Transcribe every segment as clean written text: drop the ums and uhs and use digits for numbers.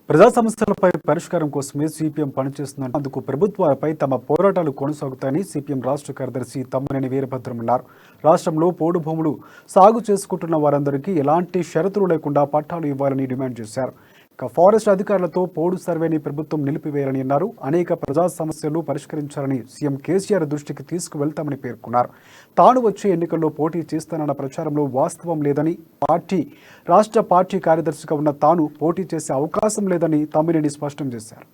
ప్రజా సమస్యలపై పరిష్కారం కోసమే సిపిఎం పనిచేస్తుందని అందుకు ప్రభుత్వాలపై తమ పోరాటాలు కొనసాగుతాయని సిపిఎం రాష్ట్ర కార్యదర్శి తమ్మినేని వీరభద్రం అన్నారు. రాష్ట్రంలో పోడు భూములు సాగు చేసుకుంటున్న వారందరికీ ఎలాంటి షరతులు లేకుండా పట్టాలు ఇవ్వాలని డిమాండ్ చేశారు. ఇక ఫారెస్ట్ అధికారులతో పోడు సర్వేని ప్రభుత్వం నిలిపివేయాలని అన్నారు. అనేక ప్రజా సమస్యలు పరిష్కరించాలని సీఎం కేసీఆర్ దృష్టికి తీసుకువెళ్తామని పేర్కొన్నారు. తాను వచ్చే ఎన్నికల్లో పోటీ చేస్తానన్న ప్రచారంలో వాస్తవం లేదని, రాష్ట్ర పార్టీ కార్యదర్శిగా ఉన్న తాను పోటీ చేసే అవకాశం లేదని తమ్మినేని స్పష్టం చేశారు.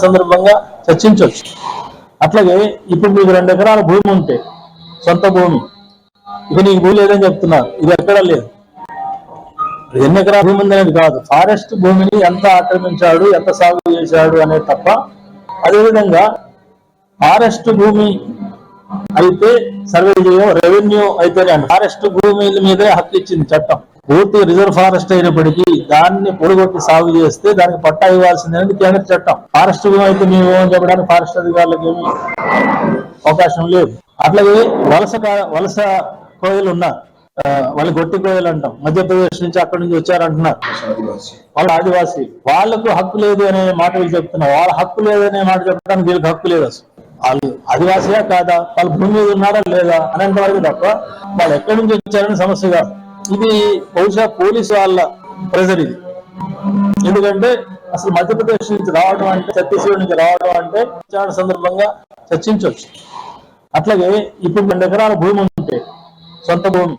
సందర్భంగా చర్చించవచ్చు. అట్లాగే ఇప్పుడు మీకు 2 ఎకరాల భూమి ఉంటే, సొంత భూమి, ఇక నీకు భూమి లేదని చెప్తున్నారు. ఇది ఎక్కడా లేదు. ఎన్ని ఎకరాల భూమి ఉందనేది కాదు, ఫారెస్ట్ భూమిని ఎంత ఆక్రమించాడు, ఎంత సాగు చేశాడు అనేది తప్ప. అదేవిధంగా ఫారెస్ట్ భూమి అయితే సర్వే చేయం, రెవెన్యూ అయితేనే ఫారెస్ట్ భూమి మీదే హక్కు ఇచ్చింది చట్టం. పూర్తి రిజర్వ్ ఫారెస్ట్ అయినప్పటికీ దాన్ని పొడగొట్టి సాగు చేస్తే దానికి పట్టా ఇవ్వాల్సింది కేంద్ర చట్టం. ఫారెస్ట్ భూమి అయితే మేము చెప్పడానికి ఫారెస్ట్ అధికారులకు ఏమి అవకాశం లేదు. అట్లాగే వలస కోయలు ఉన్నారు, వాళ్ళు గొట్టి కోయలు అంటాం. మధ్యప్రదేశ్ నుంచి అక్కడి నుంచి వచ్చారంటున్నారు, వాళ్ళ ఆదివాసీ. వాళ్ళకు హక్కు లేదు అనే మాట వీళ్ళు చెప్తున్నారు. వాళ్ళ హక్కు లేదనే మాట చెప్పడానికి వీళ్ళకి హక్కు లేదు. అసలు వాళ్ళు ఆదివాసీయా కాదా, వాళ్ళ భూమి మీద ఉన్నారా లేదా అనేంత వరకు తప్ప వాళ్ళు ఎక్కడి నుంచి వచ్చారనే సమస్య కాదు. ఇది బహుశా పోలీసు వాళ్ళ ప్రెజర్ ఇది. ఎందుకంటే అసలు మధ్యప్రదేశ్ నుంచి రావడం అంటే, ఛత్తీస్గఢ్ నుంచి రావడం అంటే సందర్భంగా చర్చించవచ్చు. అట్లాగే ఇప్పుడు 2 ఎకరాల భూమి ఉంటే, సొంత భూమి,